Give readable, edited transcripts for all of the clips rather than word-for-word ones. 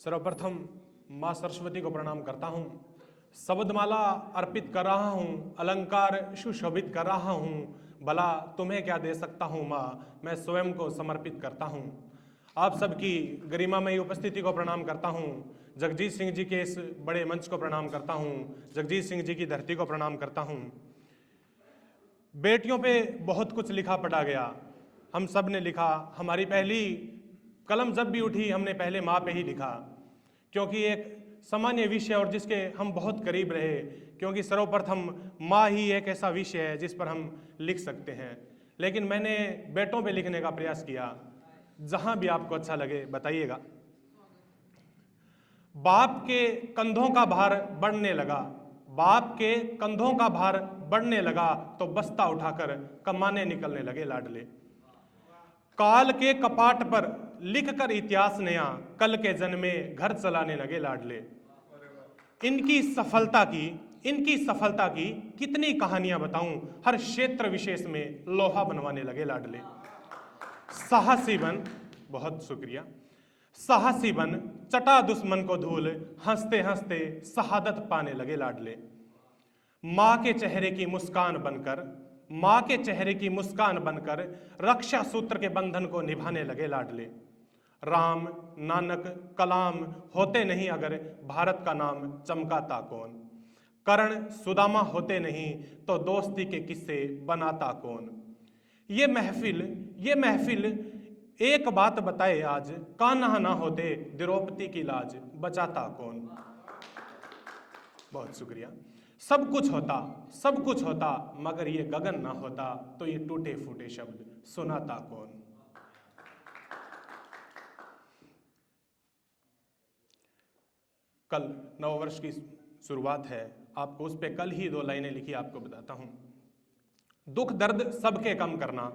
सर्वप्रथम माँ सरस्वती को प्रणाम करता हूँ। शब्दमाला अर्पित कर रहा हूँ, अलंकार सुशोभित कर रहा हूँ। भला तुम्हें क्या दे सकता हूँ माँ, मैं स्वयं को समर्पित करता हूँ। आप सबकी गरिमामयी उपस्थिति को प्रणाम करता हूँ। जगजीत सिंह जी के इस बड़े मंच को प्रणाम करता हूँ। जगजीत सिंह जी की धरती को प्रणाम करता हूँ। बेटियों पे बहुत कुछ लिखा पढ़ा गया, हम सब ने लिखा। हमारी पहली कलम जब भी उठी हमने पहले माँ पे ही लिखा, क्योंकि एक सामान्य विषय और जिसके हम बहुत करीब रहे, क्योंकि सर्वप्रथम माँ ही एक ऐसा विषय है जिस पर हम लिख सकते हैं। लेकिन मैंने बेटों पे लिखने का प्रयास किया, जहाँ भी आपको अच्छा लगे बताइएगा। बाप के कंधों का भार बढ़ने लगा, बाप के कंधों का भार बढ़ने लगा, तो बस्ता उठाकर कमाने निकलने लगे लाडले। काल के कपाट पर लिखकर इतिहास नया, कल के जन्मे घर चलाने लगे लाडले। इनकी सफलता की कितनी कहानियां बताऊं, हर क्षेत्र विशेष में लोहा बनवाने लगे लाडले। साहसी बन, बहुत शुक्रिया, साहसी बन चटा दुश्मन को धूल, हंसते हंसते शहादत पाने लगे लाडले। माँ के चेहरे की मुस्कान बनकर, माँ के चेहरे की मुस्कान बनकर रक्षा सूत्र के बंधन को निभाने लगे लाडले। राम, नानक, कलाम होते नहीं अगर भारत का नाम चमकाता कौन। कर्ण, सुदामा होते नहीं तो दोस्ती के किस्से बनाता कौन। ये महफिल एक बात बताए आज, कान्हा ना होते द्रौपदी की लाज बचाता कौन। बहुत शुक्रिया। सब कुछ होता मगर ये गगन ना होता, तो ये टूटे फूटे शब्द सुनाता कौन। कल नववर्ष की शुरुआत है, आपको उस पे कल ही 2 लाइनें लिखी आपको बताता हूं। दुख दर्द सबके कम करना,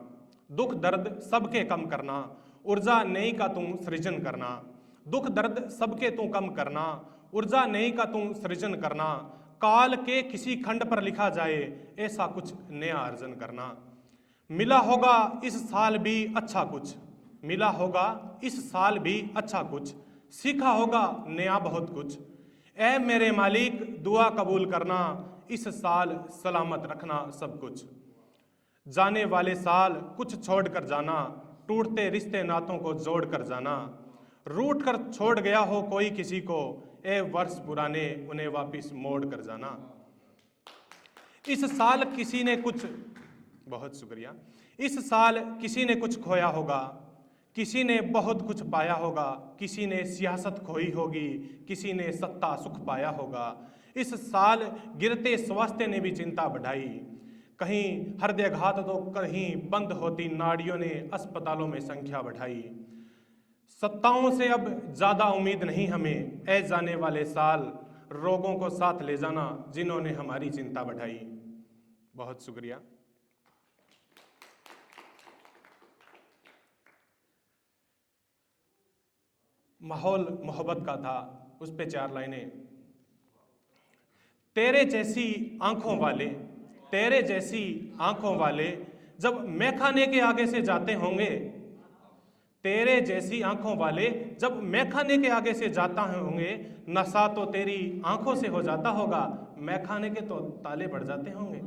दुख दर्द सबके कम करना, ऊर्जा नई का तुम सृजन करना। दुख दर्द सबके तू कम करना, ऊर्जा नई का तुम सृजन करना। काल के किसी खंड पर लिखा जाए, ऐसा कुछ नया अर्जन करना। मिला होगा इस साल भी अच्छा कुछ, मिला होगा इस साल भी अच्छा कुछ, सीखा होगा नया बहुत कुछ। ऐ मेरे मालिक दुआ कबूल करना, इस साल सलामत रखना सब कुछ। जाने वाले साल कुछ छोड़ कर जाना, टूटते रिश्ते नातों को जोड़ कर जाना। रूठ कर छोड़ गया हो कोई किसी को, ए वर्ष पुराने उन्हें वापिस मोड़ कर जाना। इस साल किसी ने कुछ, बहुत शुक्रिया, इस साल किसी ने कुछ खोया होगा, किसी ने बहुत कुछ पाया होगा। किसी ने सियासत खोई होगी, किसी ने सत्ता सुख पाया होगा। इस साल गिरते स्वास्थ्य ने भी चिंता बढ़ाई, कहीं हृदयघात तो कहीं बंद होती नाड़ियों ने अस्पतालों में संख्या बढ़ाई। सत्ताओं से अब ज्यादा उम्मीद नहीं हमें, ऐ जाने वाले साल रोगों को साथ ले जाना जिन्होंने हमारी चिंता बढ़ाई। बहुत शुक्रिया। माहौल मोहब्बत का था, उस पे 4 लाइनें। तेरे जैसी आंखों वाले, तेरे जैसी आंखों वाले जब मैखाने के आगे से जाते होंगे, तेरे जैसी आंखों वाले जब मैखाने के आगे से जाता होंगे। नशा तो तेरी आंखों से हो जाता होगा, मैखाने के तो ताले बढ़ जाते होंगे।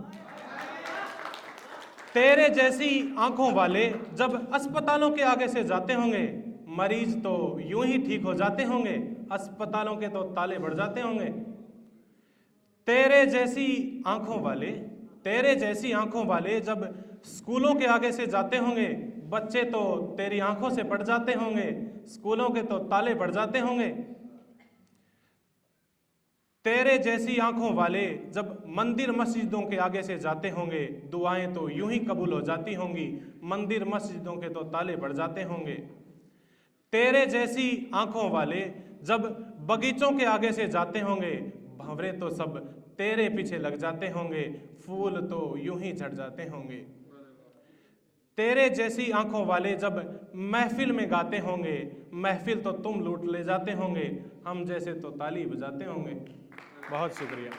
तेरे जैसी आंखों वाले जब अस्पतालों के आगे से जाते होंगे, मरीज तो यूं ही ठीक हो जाते होंगे, अस्पतालों के तो ताले बढ़ जाते होंगे। तेरे जैसी आंखों वाले, तेरे जैसी आंखों वाले जब स्कूलों के आगे से जाते होंगे, बच्चे तो तेरी आंखों से पड़ जाते होंगे, स्कूलों के तो ताले पड़ जाते होंगे। तेरे जैसी आंखों वाले जब मंदिर मस्जिदों के आगे से जाते होंगे, दुआएं तो यूं ही कबूल हो जाती होंगी, मंदिर मस्जिदों के तो ताले पड़ जाते होंगे। तेरे जैसी आंखों वाले जब बगीचों के आगे से जाते होंगे, भंवरे तो सब तेरे पीछे लग जाते होंगे, फूल तो यूं ही झड़ जाते होंगे। तेरे जैसी आंखों वाले जब महफिल में गाते होंगे, महफिल तो तुम लूट ले जाते होंगे, हम जैसे तो ताली बजाते होंगे। बहुत शुक्रिया।